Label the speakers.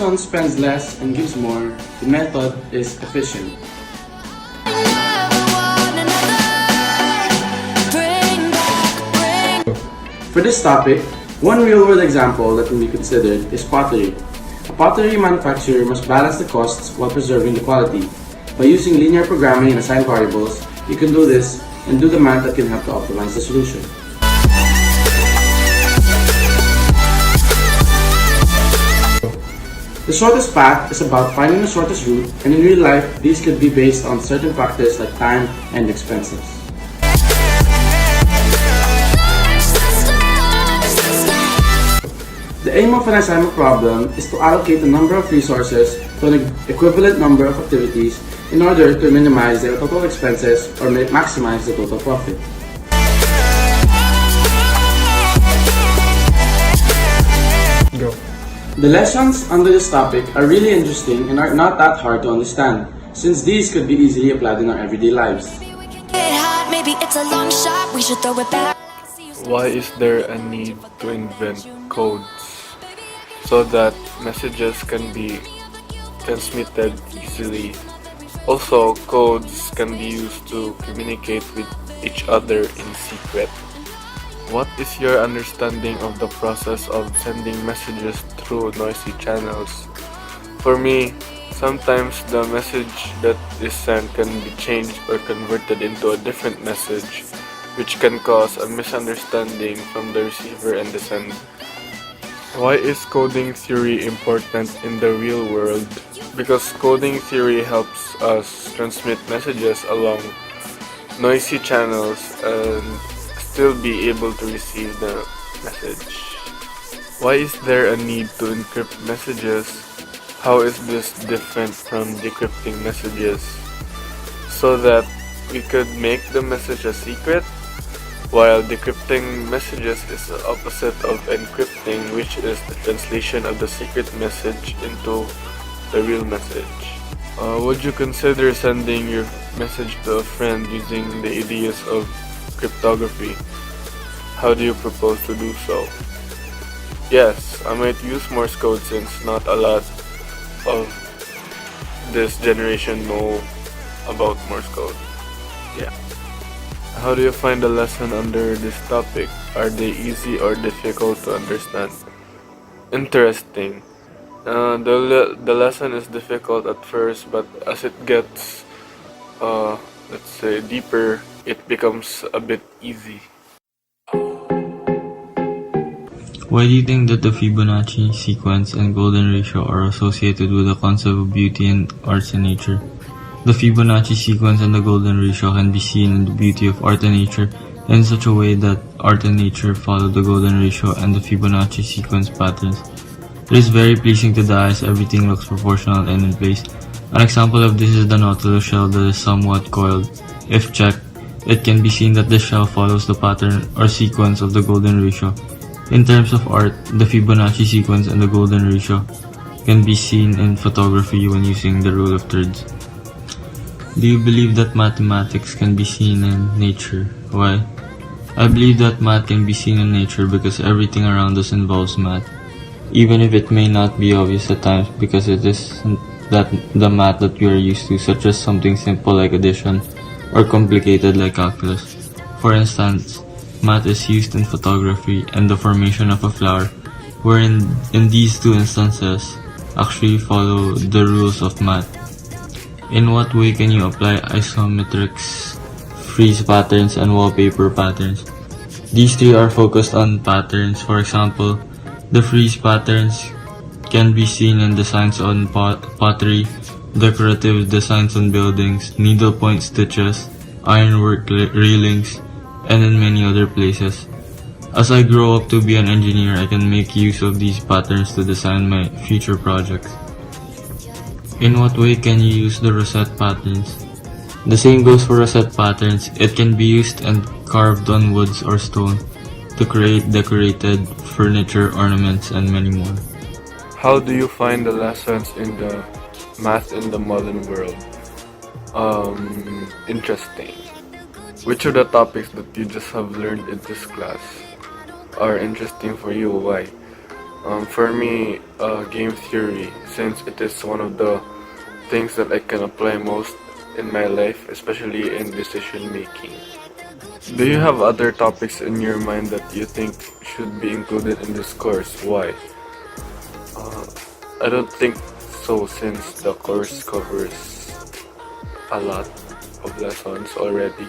Speaker 1: lesson spends less and gives more, the method is efficient. For this topic, one real-world example that can be considered is pottery. A pottery manufacturer must balance the costs while preserving the quality. By using linear programming and assigned variables, you can do this and do the math that can help to optimize the solution. The shortest path is about finding the shortest route, and in real life, these could be based on certain factors like time and expenses. The aim of an assignment problem is to allocate the number of resources to an equivalent number of activities in order to minimize their total expenses or maximize the total profit.
Speaker 2: Go.
Speaker 1: The lessons under this topic are really interesting and are not that hard to understand, since these could be easily applied in our everyday lives.
Speaker 2: Why is there a need to invent codes so that messages can be transmitted easily? Also, codes can be used to communicate with each other in secret. What is your understanding of the process of sending messages through noisy channels? For me, sometimes the message that is sent can be changed or converted into a different message, which can cause a misunderstanding from the receiver and the sender. Why is coding theory important in the real world? Because coding theory helps us transmit messages along noisy channels and still be able to receive the message. Why is there a need to encrypt messages? How is this different from decrypting messages? So that we could make the message a secret, while decrypting messages is the opposite of encrypting, which is the translation of the secret message into the real message. Would you consider sending your message to a friend using the ideas of cryptography? How do you propose to do so? Yes, I might use Morse code since not a lot of this generation know about Morse code. Yeah. How do you find a lesson under this topic? Are they easy or difficult to understand? Interesting. The lesson is difficult at first, but as it gets, let's say, deeper, it becomes a bit easy.
Speaker 3: Why do you think that the Fibonacci sequence and golden ratio are associated with the concept of beauty and arts and nature? The Fibonacci sequence and the golden ratio can be seen in the beauty of art and nature in such a way that art and nature follow the golden ratio and the Fibonacci sequence patterns. It is very pleasing to the eyes, everything looks proportional and in place. An example of this is the Nautilus shell that is somewhat coiled. If checked, it can be seen that the shell follows the pattern or sequence of the golden ratio. In terms of art, the Fibonacci sequence and the golden ratio can be seen in photography when using the rule of thirds. Do you believe that mathematics can be seen in nature? Why? I believe that math can be seen in nature because everything around us involves math, even if it may not be obvious at times because it isn't that the math that we are used to, such as something simple like addition or complicated like calculus. For instance, math is used in photography and the formation of a flower, wherein in these two instances actually follow the rules of math. In what way can you apply isometrics, freeze patterns, and wallpaper patterns? These three are focused on patterns. For example, the freeze patterns can be seen in designs on pottery, decorative designs on buildings, needlepoint stitches, ironwork railings, and in many other places. As I grow up to be an engineer, I can make use of these patterns to design my future projects. In what way can you use the rosette patterns? The same goes for rosette patterns. It can be used and carved on woods or stone to create decorated furniture, ornaments, and many more.
Speaker 2: How do you find the lessons in the math in the modern world? Interesting. Which of the topics that you just have learned in this class are interesting for you? Why? For me, game theory, since it is one of the things that I can apply most in my life, especially in decision making. Do you have other topics in your mind that you think should be included in this course? Why? Uh, I don't think so, since the course covers a lot of lessons already.